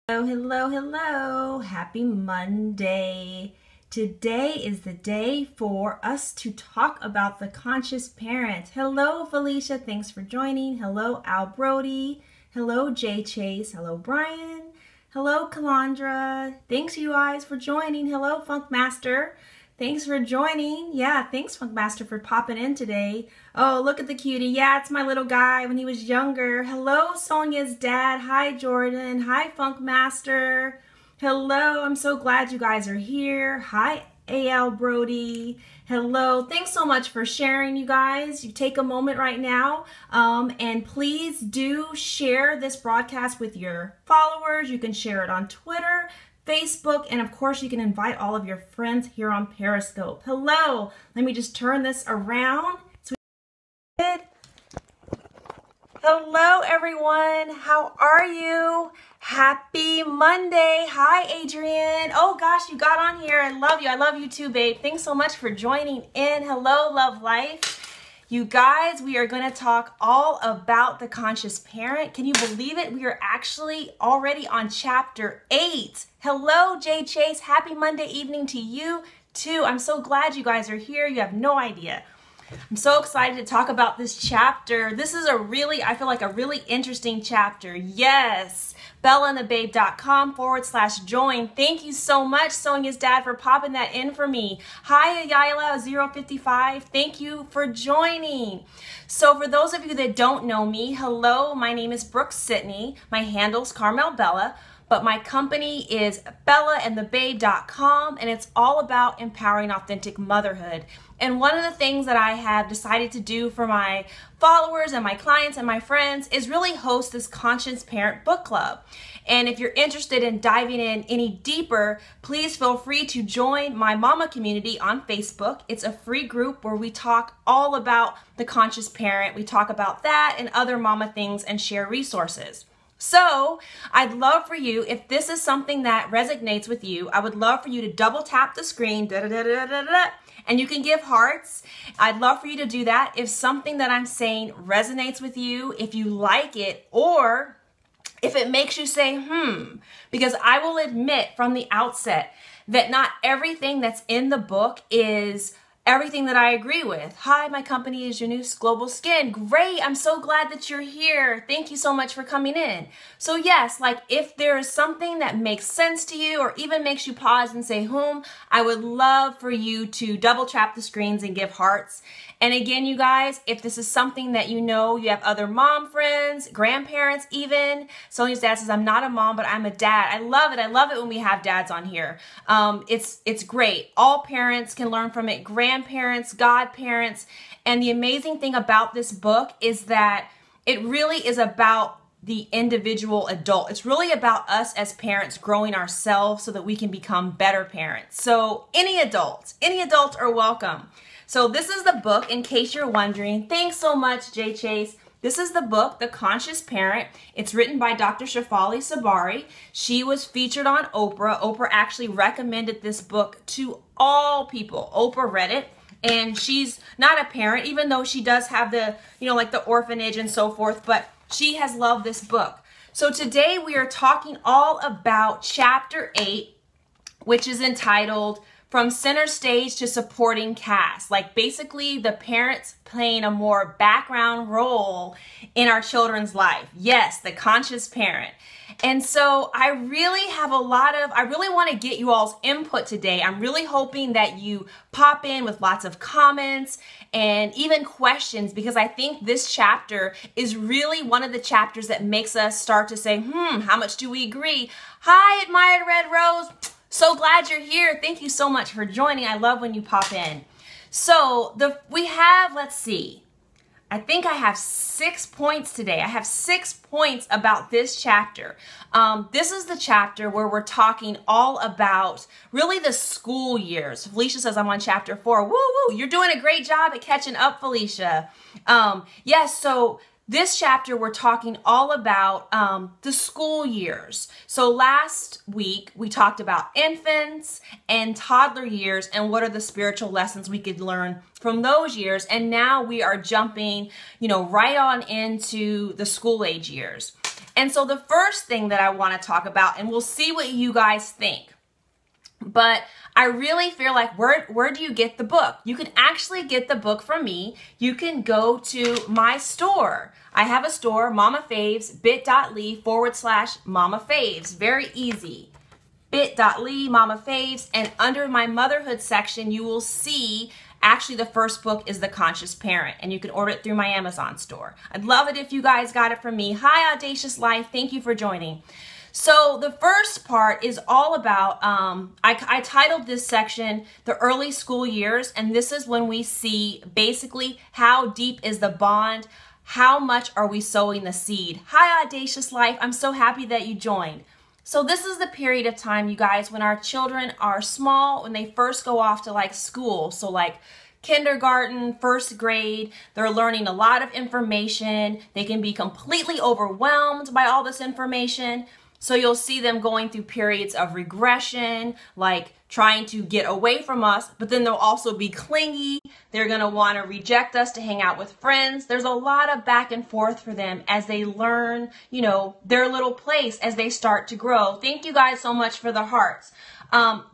Hello, hello, hello. Happy Monday. Today is the day for us to talk about the conscious parent. Hello, Felicia. Thanks for joining. Hello, Al Brody. Hello, Jay Chase. Hello, Brian. Hello, Kalandra. Thanks, you guys, for joining. Hello, Funk Master. Thanks for joining. Yeah, thanks, Funk Master, for popping in today. Oh, look at the cutie. Yeah, it's my little guy when he was younger. Hello, Sonia's dad. Hi, Jordan. Hi, Funk Master. Hello, I'm so glad you guys are here. Hi, A.L. Brody. Hello. Thanks so much for sharing, you guys. You take a moment right now, and please do share this broadcast with your followers. You can share it on Twitter, Facebook, and of course you can invite all of your friends here on Periscope. Hello, let me just turn this around. Hello everyone, how are you? Happy Monday. Hi Adrian. Oh gosh, you got on here. I love you. I love you too, babe. Thanks so much for joining in. Hello, Love Life. You guys, we are going to talk all about the conscious parent. Can you believe it? We are actually already on chapter 8. Hello, Jay Chase. Happy Monday evening to you too. I'm so glad you guys are here. You have no idea. I'm so excited to talk about this chapter. This is I feel like a really interesting chapter. Yes. BellaandTheBabe.com/join. Thank you so much, Sonia's dad, for popping that in for me. Hi, Ayala055. Thank you for joining. So for those of you that don't know me, hello, my name is Brooke-Sidney. My handle's Carmel Bella, but my company is BellaandTheBabe.com, and it's all about empowering authentic motherhood. And one of the things that I have decided to do for my followers and my clients and my friends is really host this Conscious Parent Book Club. And if you're interested in diving in any deeper, please feel free to join my mama community on Facebook. It's a free group where we talk all about the conscious parent. We talk about that and other mama things and share resources. So I'd love for you, if this is something that resonates with you, I would love for you to double tap the screen, and you can give hearts. I'd love for you to do that if something that I'm saying resonates with you, if you like it, or if it makes you say, because I will admit from the outset that not everything that's in the book is everything that I agree with. Hi, my company is your new Global Skin. Great, I'm so glad that you're here. Thank you so much for coming in. So yes, like if there is something that makes sense to you or even makes you pause and say, I would love for you to double tap the screens and give hearts. And again, you guys, if this is something that you know, you have other mom friends, grandparents even. Sonia's dad says, I'm not a mom, but I'm a dad. I love it. I love it when we have dads on here. It's great. All parents can learn from it. Grandparents, godparents. And the amazing thing about this book is that it really is about the individual adult. It's really about us as parents growing ourselves so that we can become better parents. So any adults are welcome. So this is the book, in case you're wondering. Thanks so much, Jay Chase. This is the book, The Conscious Parent. It's written by Dr. Shefali Sabari. She was featured on Oprah. Oprah actually recommended this book to all people. Oprah read it, and she's not a parent, even though she does have the, like the orphanage and so forth, but she has loved this book. So today we are talking all about chapter 8, which is entitled From Center Stage to Supporting Cast. Like basically the parents playing a more background role in our children's life. Yes, the conscious parent. And so I really want to get you all's input today. I'm really hoping that you pop in with lots of comments and even questions, because I think this chapter is really one of the chapters that makes us start to say, how much do we agree? Hi, Admired Red Rose. So glad you're here. Thank you so much for joining. I love when you pop in. So let's see. I think I have 6 points today. I have 6 points about this chapter. This is the chapter where we're talking all about really the school years. Felicia says I'm on chapter 4. Woo woo! You're doing a great job at catching up, Felicia. Yes, so this chapter, we're talking all about the school years. So last week, we talked about infants and toddler years and what are the spiritual lessons we could learn from those years. And now we are jumping, right on into the school age years. And so the first thing that I want to talk about, and we'll see what you guys think, but I really feel like where do you get the book? You can actually get the book from me. You can go to my store. I have a store, Mama Faves, bit.ly/Mama Faves. Very easy. bit.ly, Mama Faves. And under my motherhood section, you will see actually the first book is The Conscious Parent, and you can order it through my Amazon store. I'd love it if you guys got it from me. Hi, Audacious Life. Thank you for joining. So the first part is all about, I titled this section, The Early School Years, and this is when we see basically how deep is the bond, how much are we sowing the seed. Hi, Audacious Life. I'm so happy that you joined. So this is the period of time, you guys, when our children are small, when they first go off to like school. So like kindergarten, first grade, they're learning a lot of information. They can be completely overwhelmed by all this information. So you'll see them going through periods of regression, like trying to get away from us, but then they'll also be clingy. They're going to want to reject us to hang out with friends. There's a lot of back and forth for them as they learn, you know, their little place as they start to grow. Thank you guys so much for the hearts.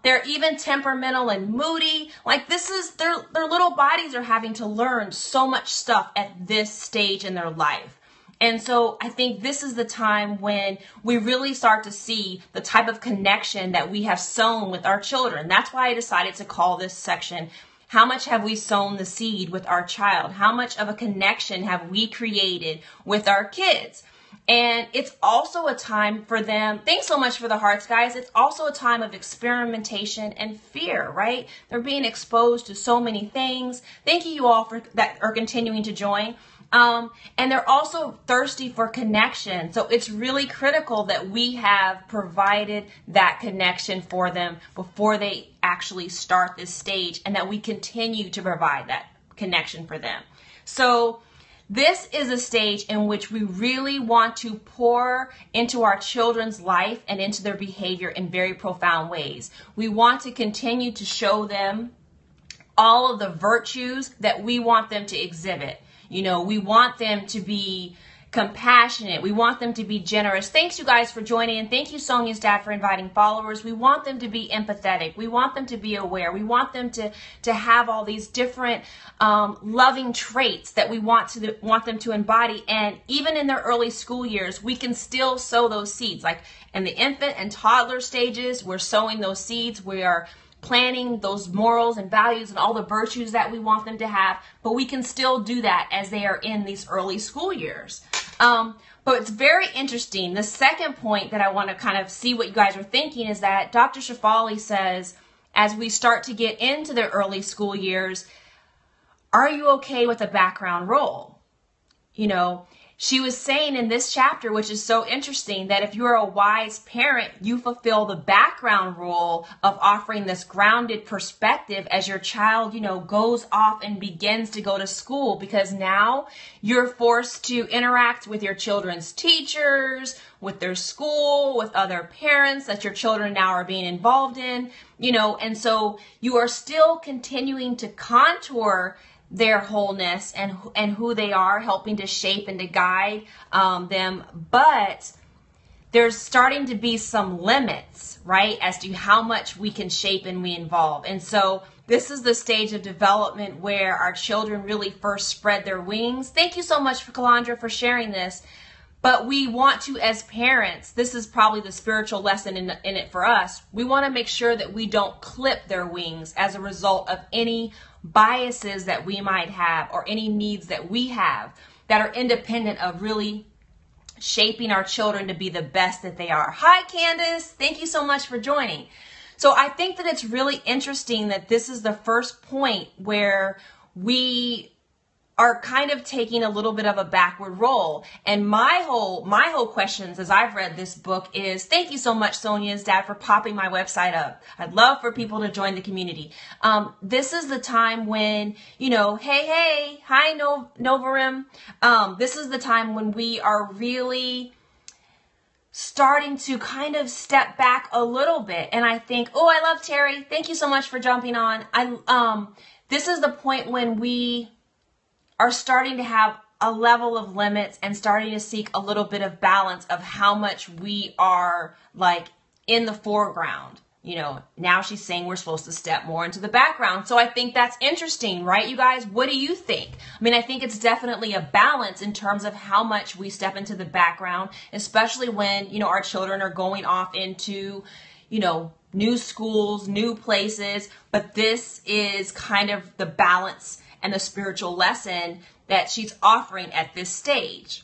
They're even temperamental and moody. Like this is, their little bodies are having to learn so much stuff at this stage in their life. And so I think this is the time when we really start to see the type of connection that we have sown with our children. That's why I decided to call this section, How Much Have We Sown the Seed with Our Child? How much of a connection have we created with our kids? And it's also a time for them. Thanks so much for the hearts, guys. It's also a time of experimentation and fear, right? They're being exposed to so many things. Thank you all for that are continuing to join. And they're also thirsty for connection. So it's really critical that we have provided that connection for them before they actually start this stage, and that we continue to provide that connection for them. So this is a stage in which we really want to pour into our children's life and into their behavior in very profound ways. We want to continue to show them all of the virtues that we want them to exhibit. You know, we want them to be compassionate. We want them to be generous. Thanks, you guys, for joining. And thank you, Sonia's dad, for inviting followers. We want them to be empathetic. We want them to be aware. We want them to have all these different loving traits that we want them to embody. And even in their early school years, we can still sow those seeds. Like in the infant and toddler stages, we're sowing those seeds. We are planting those morals and values and all the virtues that we want them to have, but we can still do that as they are in these early school years. But it's very interesting. The second point that I want to kind of see what you guys are thinking is that Dr. Shefali says, as we start to get into the early school years, are you okay with a background role? You know, she was saying in this chapter, which is so interesting, that if you're a wise parent, you fulfill the background role of offering this grounded perspective as your child, you know, goes off and begins to go to school, because now you're forced to interact with your children's teachers, with their school, with other parents that your children now are being involved in, you know, and so you are still continuing to contour their wholeness and who they are, helping to shape and to guide them. But there's starting to be some limits, right, as to how much we can shape and we involve. And so this is the stage of development where our children really first spread their wings. Thank you so much, for Kalandra, for sharing this. But we want to, as parents, this is probably the spiritual lesson in it for us, we want to make sure that we don't clip their wings as a result of any biases that we might have or any needs that we have that are independent of really shaping our children to be the best that they are. Hi, Candace. Thank you so much for joining. So I think that it's really interesting that this is the first point where we are kind of taking a little bit of a backward role. And my whole questions as I've read this book is, thank you so much, Sonia's dad, for popping my website up. I'd love for people to join the community. This is the time when, you know, hey, hi, Novarim. This is the time when we are really starting to kind of step back a little bit. And I think, oh, I love Terry. Thank you so much for jumping on. This is the point when we are starting to have a level of limits and starting to seek a little bit of balance of how much we are like in the foreground. You know, now she's saying we're supposed to step more into the background. So I think that's interesting, right, you guys? What do you think? I mean, I think it's definitely a balance in terms of how much we step into the background, especially when, you know, our children are going off into, you know, new schools, new places. But this is kind of the balance and the spiritual lesson that she's offering at this stage.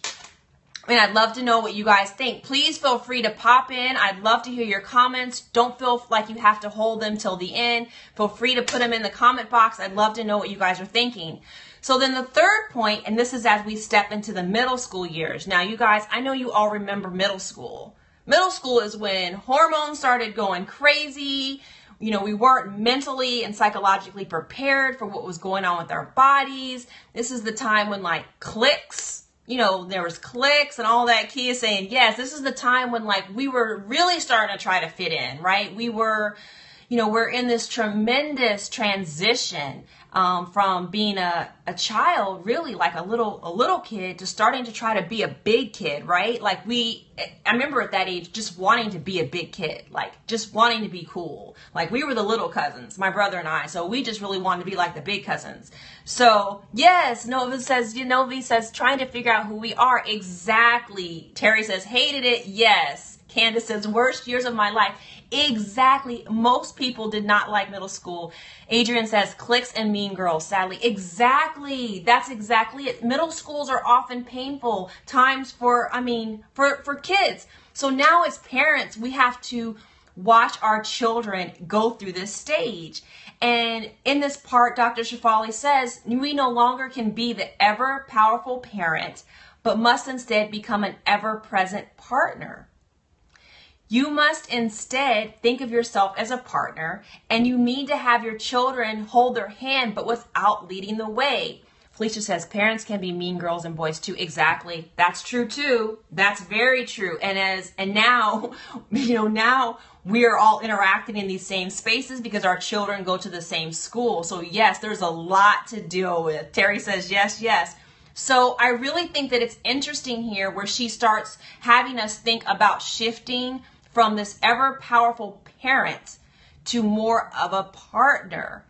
And I'd love to know what you guys think. Please feel free to pop in. I'd love to hear your comments. Don't feel like you have to hold them till the end. Feel free to put them in the comment box. I'd love to know what you guys are thinking. So then the third point, and this is as we step into the middle school years. Now, you guys, I know you all remember middle school. Middle school is when hormones started going crazy. You know, we weren't mentally and psychologically prepared for what was going on with our bodies. This is the time when like cliques, you know, there was cliques and all that kids saying, yes, this is the time when like we were really starting to try to fit in, right? We were, you know, we're in this tremendous transition from being a child, really like a little kid, to starting to try to be a big kid, right? Like I remember at that age just wanting to be a big kid, like just wanting to be cool. Like we were the little cousins, my brother and I, so we just really wanted to be like the big cousins. So yes, Novi says trying to figure out who we are. Exactly. Terry says hated it. Yes. Candace says worst years of my life. Exactly. Most people did not like middle school. Adrian says cliques and mean girls, sadly. Exactly. That's exactly it. Middle schools are often painful times for kids. So now as parents, we have to watch our children go through this stage. And in this part, Dr. Shefali says, we no longer can be the ever powerful parent, but must instead become an ever-present partner. You must instead think of yourself as a partner, and you need to have your children hold their hand, but without leading the way. Felicia says parents can be mean girls and boys too. Exactly. That's true too. That's very true. And now, you know, now we are all interacting in these same spaces because our children go to the same school. So yes, there's a lot to deal with. Terry says yes, yes. So I really think that it's interesting here where she starts having us think about shifting from this ever powerful parent to more of a partner.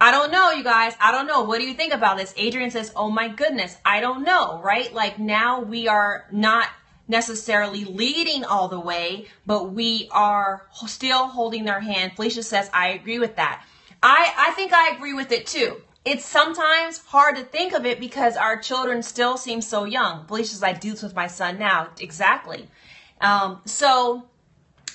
I don't know, you guys. I don't know. What do you think about this? Adrian says, oh my goodness, I don't know, right? Like now we are not necessarily leading all the way, but we are still holding their hand. Felicia says, I agree with that. I think I agree with it too. It's sometimes hard to think of it because our children still seem so young. Felicia says, I do this with my son now. Exactly. So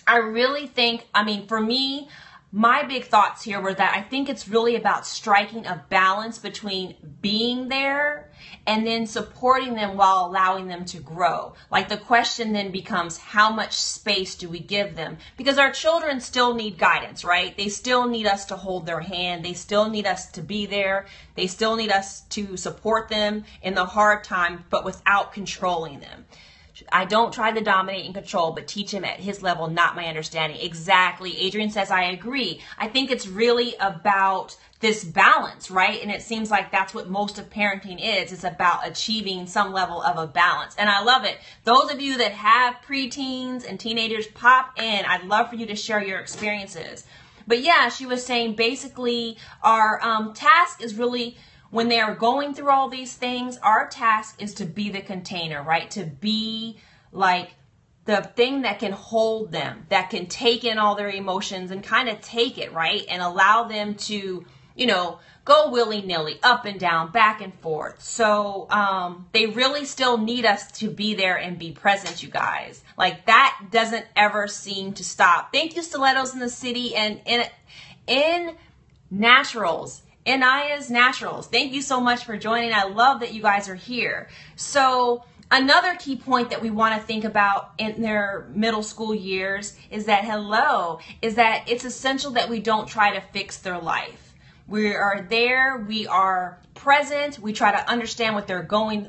I really think, for me, my big thoughts here were that I think it's really about striking a balance between being there and then supporting them while allowing them to grow. Like the question then becomes, how much space do we give them? Because our children still need guidance, right? They still need us to hold their hand. They still need us to be there. They still need us to support them in the hard time, but without controlling them. I don't try to dominate and control, but teach him at his level, not my understanding. Exactly. Adrian says, I agree. I think it's really about this balance, right? And it seems like that's what most of parenting is. It's about achieving some level of a balance. And I love it. Those of you that have preteens and teenagers, pop in. I'd love for you to share your experiences. But yeah, she was saying basically our task is really, when they are going through all these things, our task is to be the container, right? To be like the thing that can hold them, that can take in all their emotions and kind of take it, right? And allow them to, you know, go willy-nilly, up and down, back and forth. So they really still need us to be there and be present, you guys. Like that doesn't ever seem to stop. Thank you, Stilettos in the City and in Naturals. Inaya's Naturals. Thank you so much for joining. I love that you guys are here. So another key point that we want to think about in their middle school years is that it's essential that we don't try to fix their life. We are there, we are present, we try to understand what they're going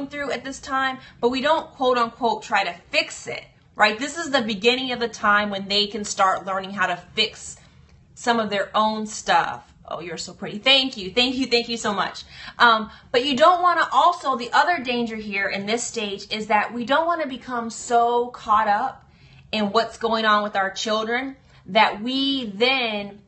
through at this time, but we don't quote unquote try to fix it, right? This is the beginning of the time when they can start learning how to fix some of their own stuff. Oh, you're so pretty. Thank you. Thank you. Thank you so much. But you don't want to also, the other danger here in this stage is that we don't want to become so caught up in what's going on with our children that we then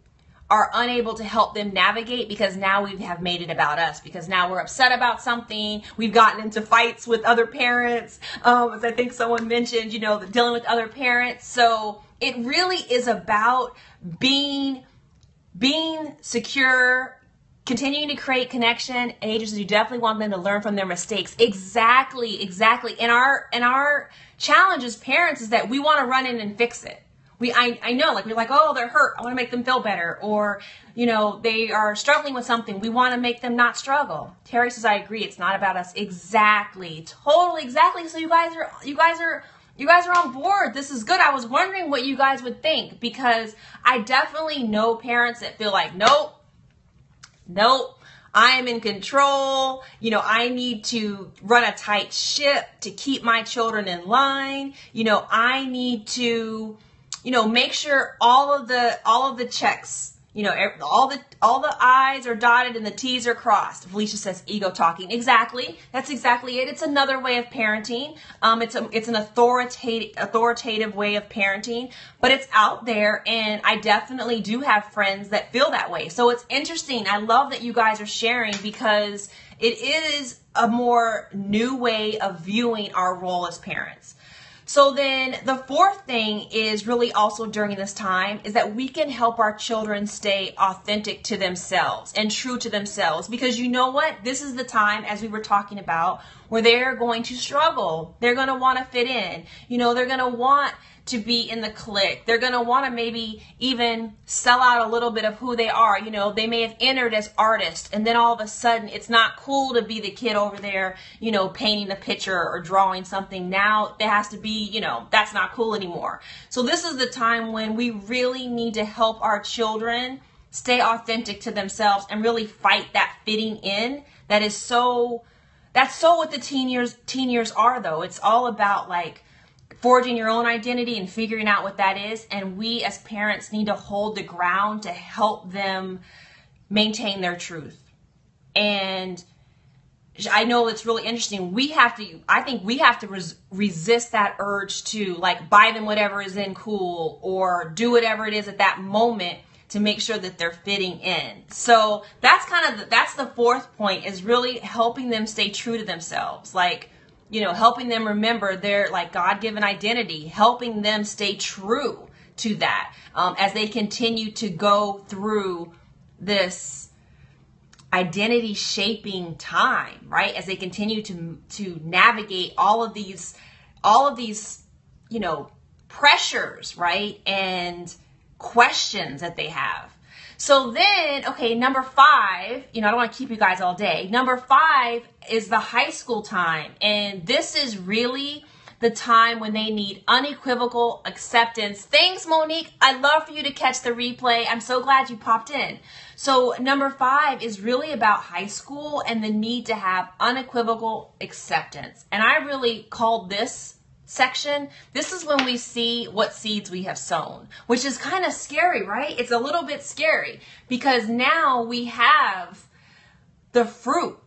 are unable to help them navigate, because now we have made it about us, because now we're upset about something. We've gotten into fights with other parents. As I think someone mentioned, dealing with other parents. So it really is about being secure, continuing to create connection, and agencies. You definitely want them to learn from their mistakes. Exactly. And our challenge as parents is that we want to run in and fix it. I know, we're like, oh, they're hurt, I want to make them feel better. Or, they are struggling with something, we want to make them not struggle. Terry says, I agree, it's not about us. Exactly. Totally, exactly. So you guys are on board. This is good. I was wondering what you guys would think, because I definitely know parents that feel like, nope, I am in control. I need to run a tight ship to keep my children in line. I need to make sure all of the checks, all the I's are dotted and the T's are crossed. Felicia says ego talking. Exactly. That's exactly it. It's another way of parenting. It's an authoritative way of parenting, but it's out there, and I definitely do have friends that feel that way. So it's interesting. I love that you guys are sharing, because it is a more new way of viewing our role as parents. So then the fourth thing is really also during this time is that we can help our children stay authentic to themselves and true to themselves, because you know what? This is the time, as we were talking about, where they're going to struggle. They're going to want to fit in. They're going to want to be in the clique. They're going to want to maybe even sell out a little bit of who they are. They may have entered as artists, and then all of a sudden it's not cool to be the kid over there, painting a picture or drawing something. Now there has to be, that's not cool anymore. So this is the time when we really need to help our children stay authentic to themselves and really fight that fitting in. That's so what the teen years are, though. It's all about forging your own identity and figuring out what that is. And we as parents need to hold the ground to help them maintain their truth. And I know it's really interesting. I think we have to resist that urge to buy them whatever is in cool, or do whatever it is at that moment to make sure that they're fitting in. So that's that's the fourth point, is really helping them stay true to themselves. Helping them remember their God-given identity, helping them stay true to that as they continue to go through this identity shaping time, right? As they continue to navigate all of these, pressures, right? And questions that they have. So then, okay, number 5, I don't want to keep you guys all day. Number 5 is the high school time. And this is really the time when they need unequivocal acceptance. Thanks, Monique. I'd love for you to catch the replay. I'm so glad you popped in. So number 5 is really about high school and the need to have unequivocal acceptance. And I really called this section, this is when we see what seeds we have sown, which is kind of scary, right? It's a little bit scary, because now we have the fruit.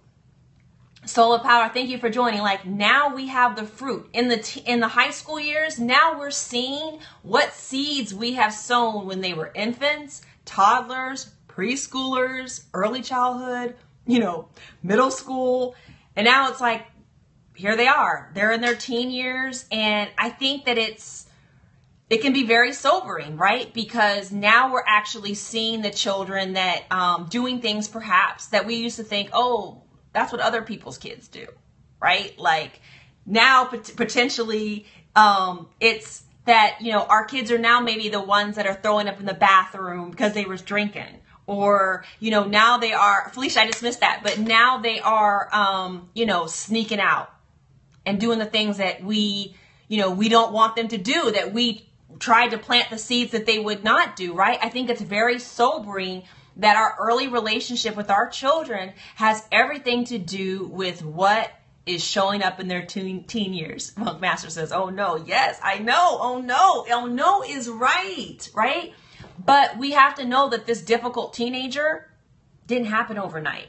Solar Power, thank you for joining. Now we have the fruit in the high school years. Now we're seeing what seeds we have sown when they were infants, toddlers, preschoolers, early childhood, middle school, and now it's here they are. They're in their teen years, and I think that it can be very sobering, right? Because now we're actually seeing the children that doing things perhaps that we used to think, oh, that's what other people's kids do, right? Now potentially it's that, our kids are now maybe the ones that are throwing up in the bathroom because they was drinking. Or, now they are, Felicia, I just missed that, but now they are, sneaking out and doing the things that we don't want them to do, that we tried to plant the seeds that they would not do, right? I think it's very sobering that our early relationship with our children has everything to do with what is showing up in their teen years. Monk Master says, oh no, yes, I know, oh no is right? But we have to know that this difficult teenager didn't happen overnight.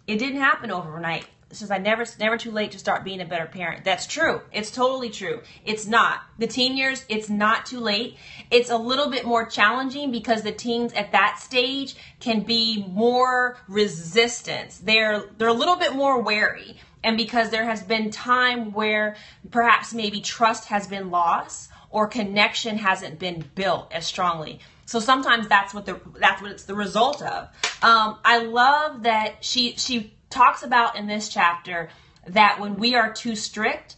It didn't happen overnight. It's just it's never too late to start being a better parent. That's true. It's totally true. It's not. The teen years, it's not too late. It's a little bit more challenging because the teens at that stage can be more resistant. They're a little bit more wary. And because there has been time where perhaps maybe trust has been lost or connection hasn't been built as strongly. So sometimes that's what it's the result of. I love that she talks about in this chapter that when we are too strict,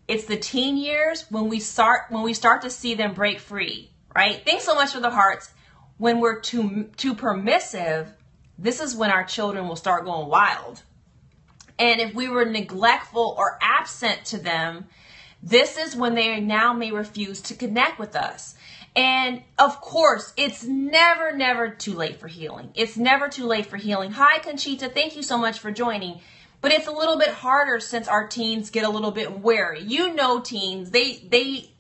it's the teen years when we start to see them break free, right? Thanks so much for the hearts. When we're too permissive, this is when our children will start going wild. And if we were neglectful or absent to them, this is when they now may refuse to connect with us. And of course, it's never too late for healing. It's never too late for healing. Hi, Conchita. Thank you so much for joining. But it's a little bit harder since our teens get a little bit wary. You know, teens,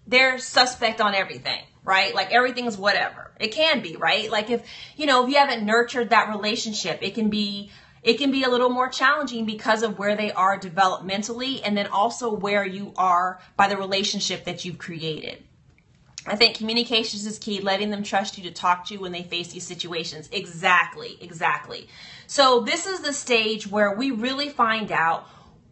they're suspect on everything, right? Like everything's whatever. It can be, right? Like if you haven't nurtured that relationship, it can be a little more challenging because of where they are developmentally and then also where you are by the relationship that you've created. I think communications is key, letting them trust you to talk to you when they face these situations. Exactly. So this is the stage where we really find out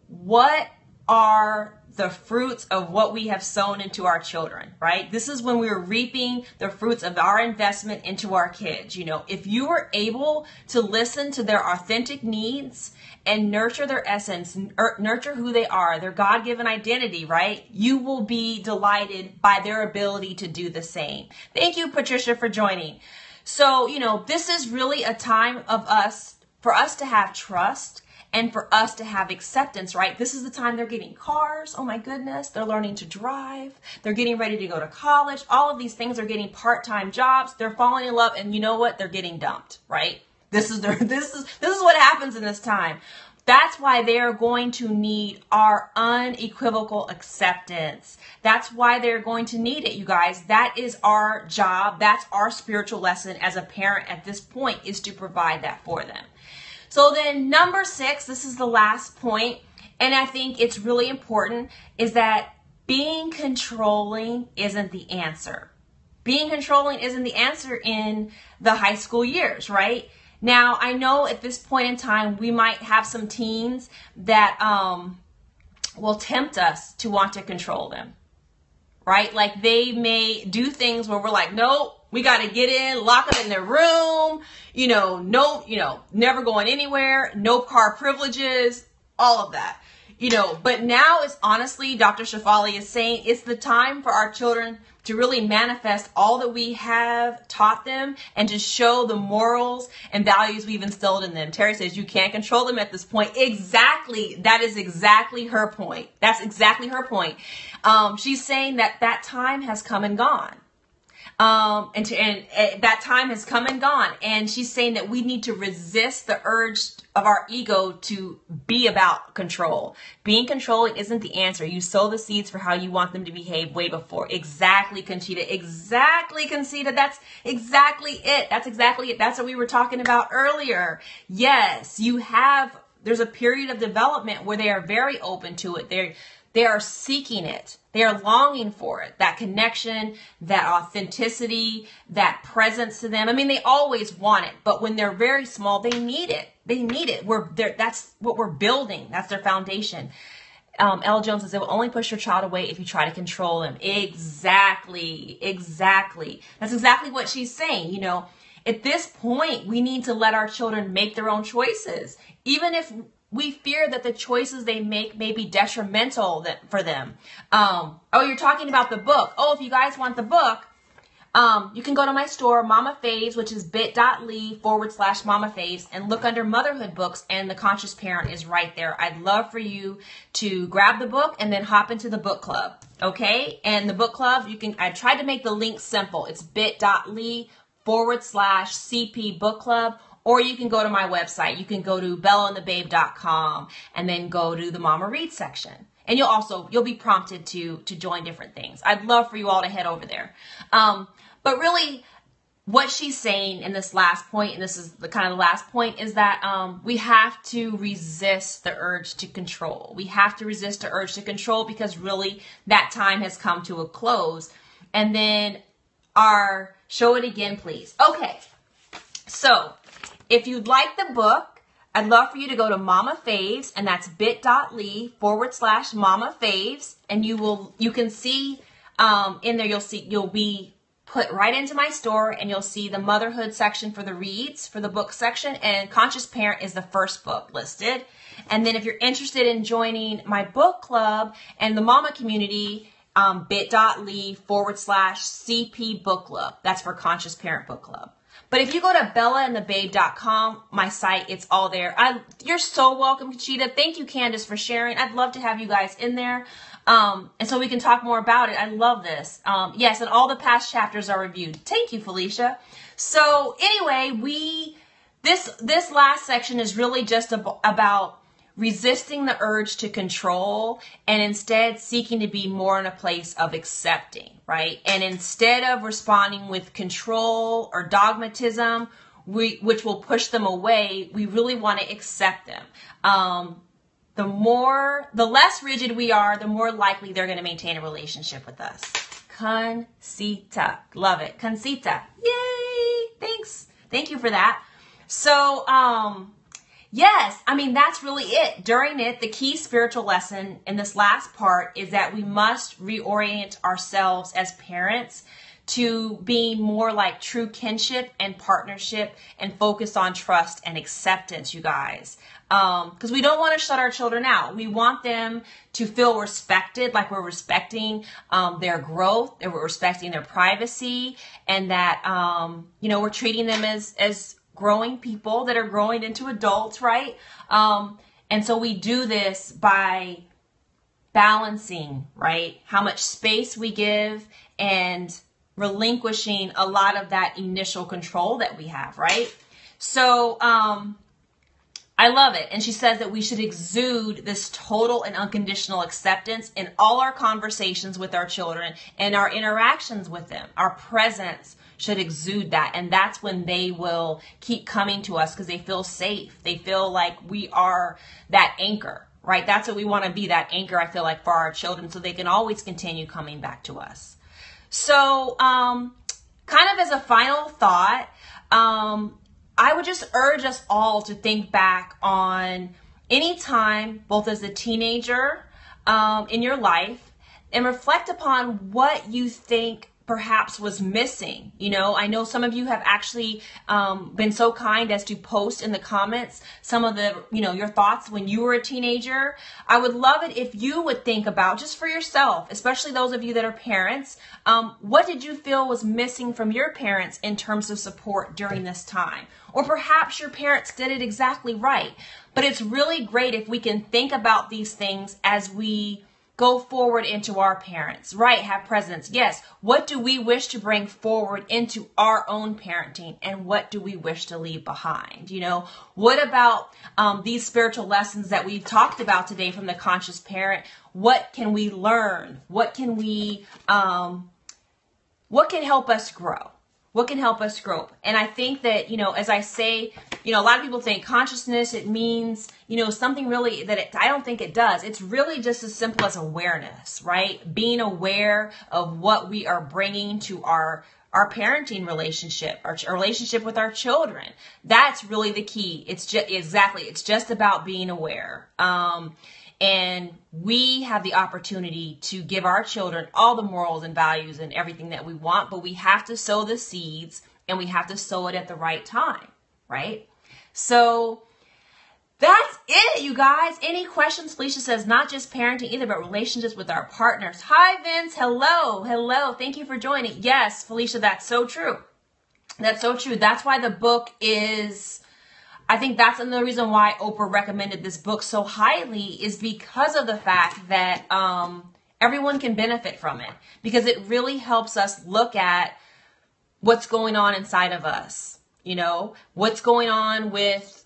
what are the fruits of what we have sown into our children, right? This is when we're reaping the fruits of our investment into our kids. If you are able to listen to their authentic needs and nurture their essence, nurture who they are, their God-given identity, right? You will be delighted by their ability to do the same. Thank you, Patricia, for joining. So, this is really a time for us to have trust and for us to have acceptance, right? This is the time they're getting cars. Oh my goodness. They're learning to drive. They're getting ready to go to college. All of these things are getting part-time jobs. They're falling in love. And you know what? They're getting dumped, right? This is what happens in this time. That's why they're going to need our unequivocal acceptance. That's why they're going to need it, you guys. That is our job. That's our spiritual lesson as a parent at this point, is to provide that for them. So then number 6, this is the last point, and I think it's really important, is that being controlling isn't the answer. Being controlling isn't the answer in the high school years, right? Now, I know at this point in time, we might have some teens that will tempt us to want to control them, right? Like they may do things where we're like, nope, we got to get in, lock them in their room, never going anywhere, no car privileges, all of that, but now it's honestly, Dr. Shefali is saying, it's the time for our children to really manifest all that we have taught them and to show the morals and values we've instilled in them. Terry says you can't control them at this point. Exactly. That is exactly her point. That's exactly her point. She's saying that time has come and gone. That time has come and gone. And she's saying that we need to resist the urge of our ego to be about control. Being controlling isn't the answer. You sow the seeds for how you want them to behave way before. Exactly, Conchita. Exactly, Conchita. That's exactly it. That's exactly it. That's what we were talking about earlier. Yes, there's a period of development where they are very open to it. They are seeking it. They are longing for it. That connection, that authenticity, that presence to them. I mean, they always want it, but when they're very small, they need it. They need it. That's what we're building. That's their foundation. Ella Jones says, it will only push your child away if you try to control them. Exactly. That's exactly what she's saying. At this point, we need to let our children make their own choices. Even if we fear that the choices they make may be detrimental for them. You're talking about the book. If you guys want the book, you can go to my store, Mama Faves, which is bit.ly/Mama Faves, and look under motherhood books, and The Conscious Parent is right there. I'd love for you to grab the book and then hop into the book club. Okay? And the book club, I tried to make the link simple. It's bit.ly/CP book club. Or you can go to my website. You can go to bellaandthebabe.com and then go to the Mama Read section. And you'll be prompted to join different things. I'd love for you all to head over there. But really, what she's saying in this last point, and this is the kind of the last point, is that we have to resist the urge to control. We have to resist the urge to control because really that time has come to a close. And then show it again, please. Okay, so if you'd like the book, I'd love for you to go to Mama Faves, and that's bit.ly/Mama Faves, and you can see in there, you'll be put right into my store, and you'll see the motherhood section for the reads, for the book section, and Conscious Parent is the first book listed. And then if you're interested in joining my book club and the mama community, bit.ly/CP book club. That's for Conscious Parent Book Club. But if you go to bellaandthebabe.com, my site, it's all there. You're so welcome, Conchita. Thank you, Candace, for sharing. I'd love to have you guys in there. And so we can talk more about it. I love this. Yes, and all the past chapters are reviewed. Thank you, Felicia. So anyway, this last section is really just about resisting the urge to control and instead seeking to be more in a place of accepting, right? And instead of responding with control or dogmatism, which will push them away, we really want to accept them. The less rigid we are, the more likely they're going to maintain a relationship with us. Concita. Love it. Concita. Yay. Thanks. Thank you for that. So, yes, I mean, that's really it. During it, the key spiritual lesson in this last part is that we must reorient ourselves as parents to being more like true kinship and partnership and focus on trust and acceptance, you guys. Because we don't want to shut our children out. We want them to feel respected, like we're respecting their growth, and we're respecting their privacy, and that, we're treating them as growing people that are growing into adults, right? And so we do this by balancing, right? How much space we give and relinquishing a lot of that initial control that we have, right? So, I love it. And she says that we should exude this total and unconditional acceptance in all our conversations with our children and our interactions with them. Our presence should exude that. And that's when they will keep coming to us because they feel safe. They feel like we are that anchor, right? That's what we want to be, that anchor, I feel like, for our children, so they can always continue coming back to us. So, kind of as a final thought, I would just urge us all to think back on any time, both as a teenager in your life, and reflect upon what you think perhaps was missing. I know some of you have actually been so kind as to post in the comments some of the, your thoughts when you were a teenager. I would love it if you would think about, just for yourself, especially those of you that are parents, what did you feel was missing from your parents in terms of support during this time? Or perhaps your parents did it exactly right. But it's really great if we can think about these things as we go forward into our parents, right? Have presence. Yes. What do we wish to bring forward into our own parenting, and what do we wish to leave behind? What about these spiritual lessons that we've talked about today from the conscious parent? What can we learn? What can help us grow? What can help us grow? And I think that, as I say, a lot of people think consciousness, it means, something really I don't think it does. It's really just as simple as awareness, right? Being aware of what we are bringing to our parenting relationship, our relationship with our children. That's really the key. It's just about being aware. And we have the opportunity to give our children all the morals and values and everything that we want, but we have to sow the seeds, and we have to sow it at the right time, right? So that's it, you guys. Any questions? Felicia says, not just parenting either, but relationships with our partners. Hi, Vince. Hello. Thank you for joining. Yes, Felicia, that's so true. That's so true. That's why the book is... I think that's another reason why Oprah recommended this book so highly, is because of the fact that everyone can benefit from it, because it really helps us look at what's going on inside of us, what's going on with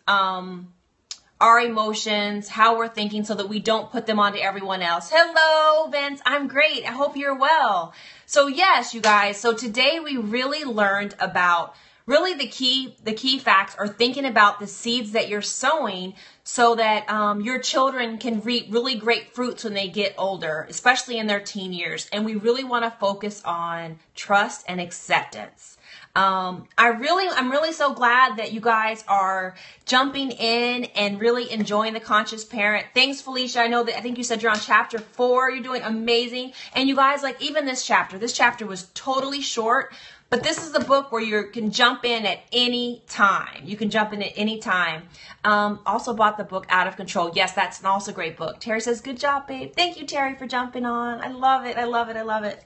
our emotions, how we're thinking, so that we don't put them onto everyone else. Hello, Vince. I'm great. I hope you're well. So yes, you guys. So today we really learned about really the key facts are thinking about the seeds that you're sowing so that your children can reap really great fruits when they get older, especially in their teen years. And we really want to focus on trust and acceptance. I'm really so glad that you guys are jumping in and really enjoying the Conscious Parent. Thanks, Felicia. I think you said you're on chapter 4. You're doing amazing. And you guys, like even this chapter was totally short, but this is the book where you can jump in at any time. You can jump in at any time. Also bought the book Out of Control. Yes, that's also a great book. Terry says, good job, babe. Thank you, Terry, for jumping on. I love it. I love it. I love it.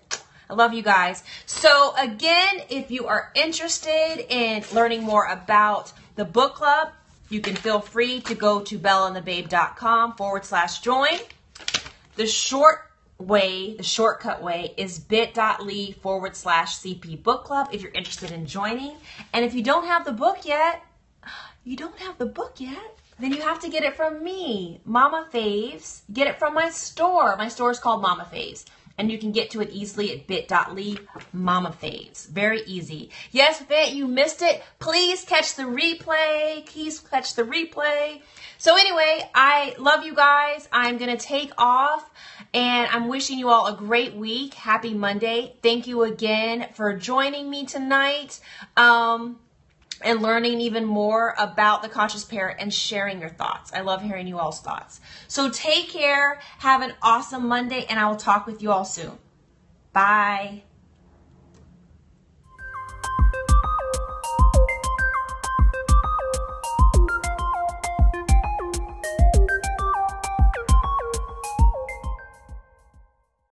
I love you guys. So again, if you are interested in learning more about the book club, you can feel free to go to bellandthebabe.com/join. The shortcut way is bit.ly/CP book club if you're interested in joining. And if you don't have the book yet, then you have to get it from me, Mama Faves. Get it from my store. My store is called Mama Faves. And you can get to it easily at bit.ly Mama Faves. Very easy. Yes, Vit, you missed it. Please catch the replay. So anyway, I love you guys. I'm going to take off. And I'm wishing you all a great week. Happy Monday. Thank you again for joining me tonight. And learning even more about the Conscious Parent and sharing your thoughts. I love hearing you all's thoughts. So take care. Have an awesome Monday, and I will talk with you all soon. Bye.